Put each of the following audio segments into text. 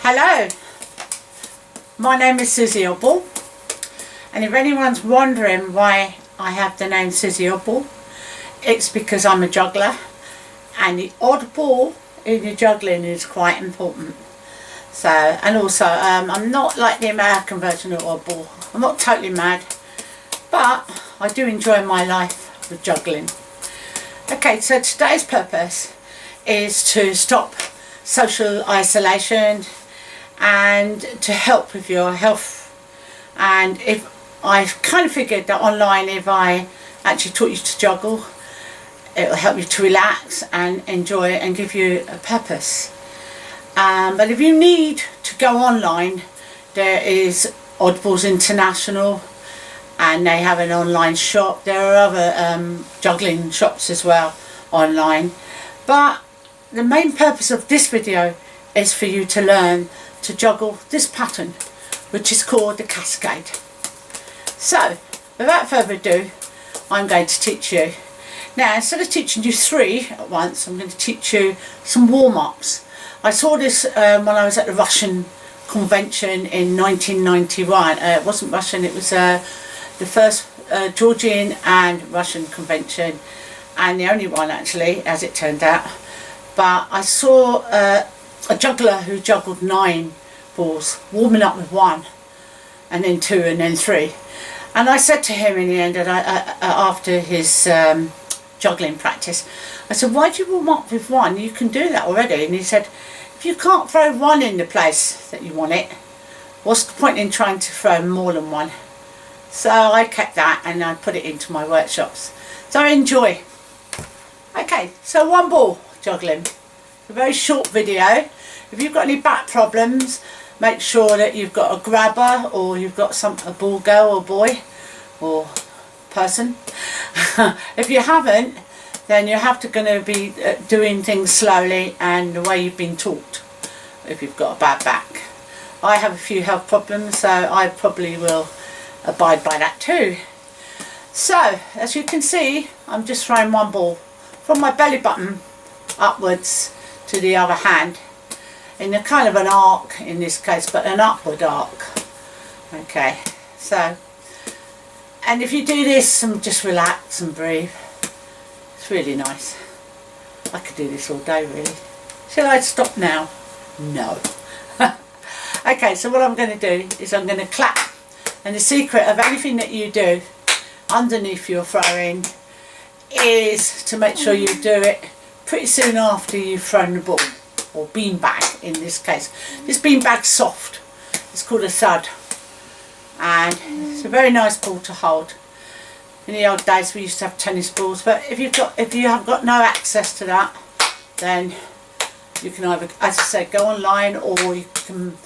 Hello, my name is Susie Obble, and if anyone's wondering why I have the name Susie Obble, it's because I'm a juggler, and the odd ball in your juggling is quite important. So, and also I'm not like the American version of oddball. I'm not totally mad, but I do enjoy my life with juggling. Okay, so today's purpose is to stop social isolation and to help with your health. And if I kind of figured that online, if I actually taught you to juggle, it will help you to relax and enjoy it and give you a purpose. But if you need to go online, there is Oddballs International, and they have an online shop. There are other juggling shops as well online, but the main purpose of this video is for you to learn to juggle this pattern, which is called the cascade. So without further ado, I'm going to teach you. Now, instead of teaching you 3 at once, I'm going to teach you some warm-ups. I saw this when I was at the Russian convention in 1991. It wasn't Russian, it was the first Georgian and Russian convention, and the only one actually, as it turned out. But I saw a juggler who juggled 9 balls, warming up with 1 and then 2 and then 3. And I said to him in the end, that after his juggling practice, I said, why do you warm up with 1? You can do that already. And he said, if you can't throw 1 in the place that you want it, what's the point in trying to throw more than 1? So I kept that and I put it into my workshops. So enjoy. Okay, so 1 ball juggling. A very short video. If you've got any back problems, make sure that you've got a grabber, or you've got a ball girl or boy or person. If you haven't, then you're going to be doing things slowly and the way you've been taught if you've got a bad back. I have a few health problems, so I probably will abide by that too. So as you can see, I'm just throwing 1 ball from my belly button upwards to the other hand in a kind of an arc in this case, but an upward arc. Okay, so, and if you do this and just relax and breathe, it's really nice. I could do this all day really. Shall I stop now? No. Okay, so what I'm going to do is I'm going to clap, and the secret of anything that you do underneath your throwing is to make sure you do it pretty soon after you've thrown the ball, or beanbag in this case. This beanbag's soft, it's called a thud, and it's a very nice ball to hold. In the old days we used to have tennis balls, but if you have got no access to that, then you can either, as I said, go online, or you can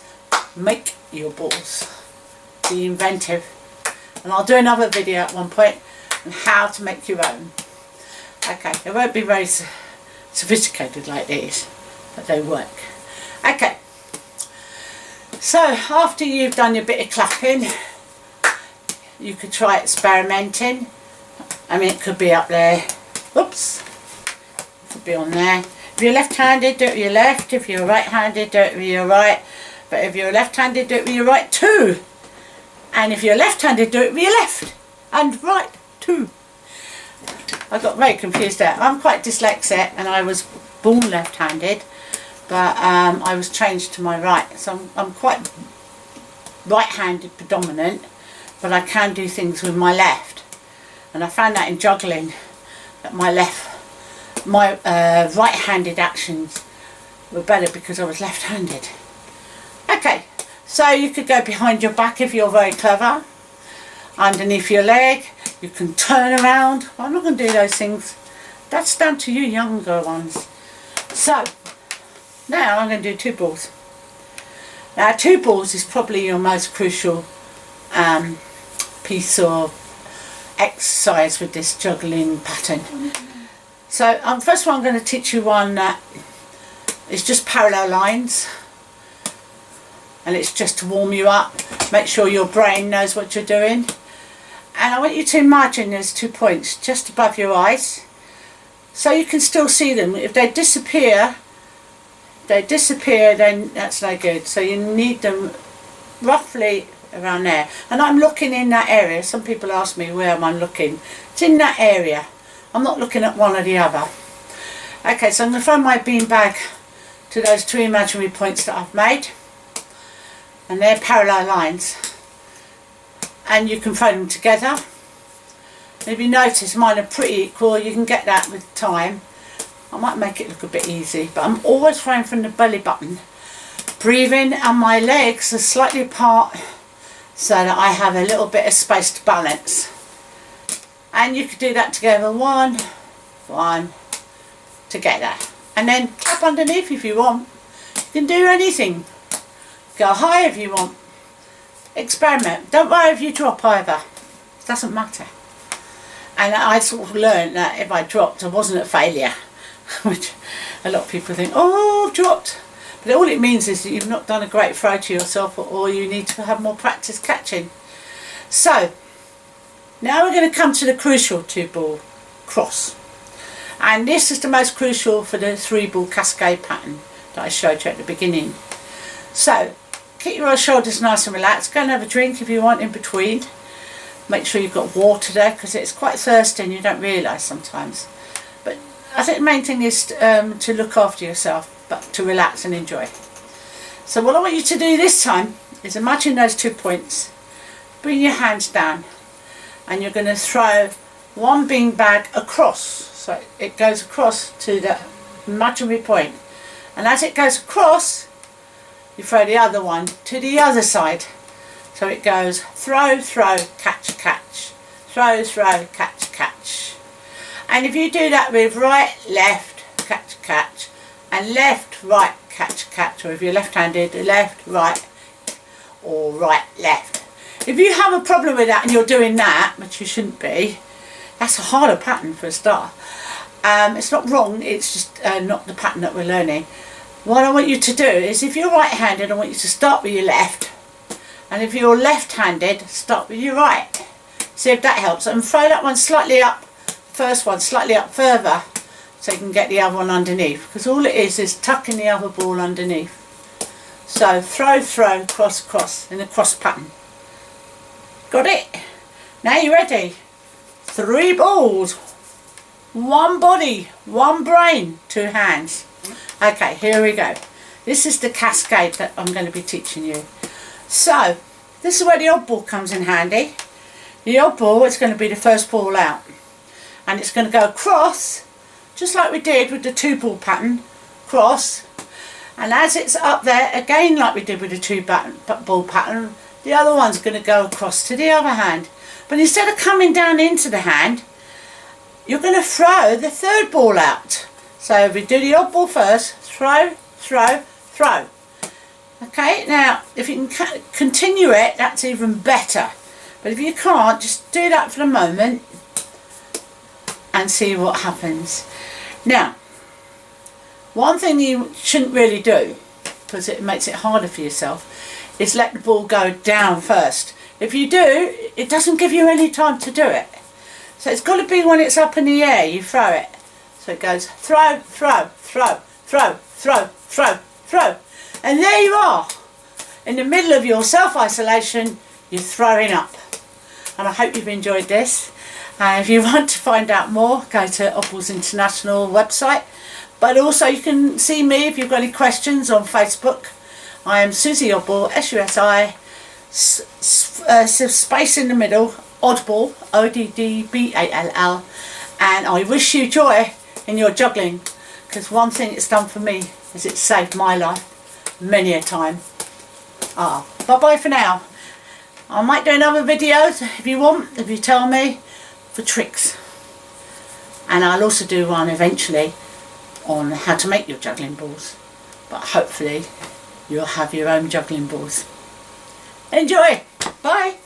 make your balls. Be inventive, and I'll do another video at one point on how to make your own. Okay, it won't be very sophisticated like these, but they work. Okay, so after you've done your bit of clapping, you could try experimenting. I mean, it could be up there, whoops, it could be on there. If you're left-handed, do it with your left. If you're right-handed, do it with your right. But if you're left-handed, do it with your right too. And if you're left-handed, do it with your left and right too. I got very confused there. I'm quite dyslexic, and I was born left-handed, but I was changed to my right. So I'm quite right-handed predominant, but I can do things with my left. And I found that in juggling, that my right-handed actions were better because I was left-handed. Okay, so you could go behind your back if you're very clever, underneath your leg. You can turn around. Well, I'm not going to do those things. That's down to you younger ones. So now I'm going to do 2 balls. Now 2 balls is probably your most crucial piece of exercise with this juggling pattern. So first of all, I'm going to teach you one that is just parallel lines, and it's just to warm you up, make sure your brain knows what you're doing. And I want you to imagine there's 2 points just above your eyes, so you can still see them. If they disappear, they disappear, then that's no good. So you need them roughly around there. And I'm looking in that area. Some people ask me where am I looking. It's in that area. I'm not looking at one or the other. Okay, so I'm going to throw my bean bag to those 2 imaginary points that I've made. And they're parallel lines. And you can throw them together. If you notice, mine are pretty equal. You can get that with time. I might make it look a bit easy, but I'm always throwing from the belly button. Breathing, and my legs are slightly apart so that I have a little bit of space to balance. And you could do that together, one, together. And then clap underneath if you want. You can do anything. Go high if you want. Experiment. Don't worry if you drop either. It doesn't matter. And I sort of learned that if I dropped, I wasn't a failure. Which a lot of people think, oh, I've dropped. But all it means is that you've not done a great throw to yourself, or you need to have more practice catching. So, now we're going to come to the crucial 2-ball cross. And this is the most crucial for the 3-ball cascade pattern that I showed you at the beginning. So, keep your shoulders nice and relaxed. Go and have a drink if you want in between. Make sure you've got water there, because it's quite thirsty and you don't realise sometimes. But I think the main thing is to look after yourself, but to relax and enjoy. So what I want you to do this time is imagine those 2 points. Bring your hands down, and you're going to throw one bean bag across. So it goes across to the imaginary point. And as it goes across, you throw the other one to the other side. So it goes throw, throw, catch, catch. Throw, throw, catch, catch. And if you do that with right, left, catch, catch, and left, right, catch, catch, or if you're left-handed, left, right, or right, left. If you have a problem with that and you're doing that, which you shouldn't be, that's a harder pattern for a start. It's not wrong, it's just not the pattern that we're learning. What I want you to do is, if you're right-handed, I want you to start with your left. And if you're left-handed, start with your right. See if that helps. And throw that one slightly up, first one slightly up further, so you can get the other one underneath. Because all it is tucking the other ball underneath. So throw, throw, cross, cross, in a cross pattern. Got it? Now you're ready. 3 balls. 1 body, 1 brain, 2 hands. Okay, here we go. This is the cascade that I'm going to be teaching you. So, this is where the odd ball comes in handy. The odd ball is going to be the first ball out. And it's going to go across, just like we did with the 2-ball pattern, cross. And as it's up there, again like we did with the 2-ball pattern, the other one's going to go across to the other hand. But instead of coming down into the hand, you're going to throw the 3rd ball out. So if we do the odd ball first, throw, throw, throw. Okay, now if you can continue it, that's even better. But if you can't, just do that for the moment and see what happens. Now, one thing you shouldn't really do, because it makes it harder for yourself, is let the ball go down first. If you do, it doesn't give you any time to do it. So it's got to be when it's up in the air, you throw it. So it goes throw, throw, throw, throw, throw, throw, throw. And there you are. In the middle of your self-isolation, you're throwing up. And I hope you've enjoyed this. And if you want to find out more, go to Oppal's International website. But also you can see me if you've got any questions on Facebook. I am Susie Oppal, S-U-S-I, space in the middle, Oddball, O-D-D-B-A-L-L. And I wish you joy in your juggling, because one thing it's done for me is it's saved my life many a time. Bye bye for now. I might do another video if you want, if you tell me, for tricks. And I'll also do one eventually on how to make your juggling balls. But hopefully you'll have your own juggling balls. Enjoy! Bye!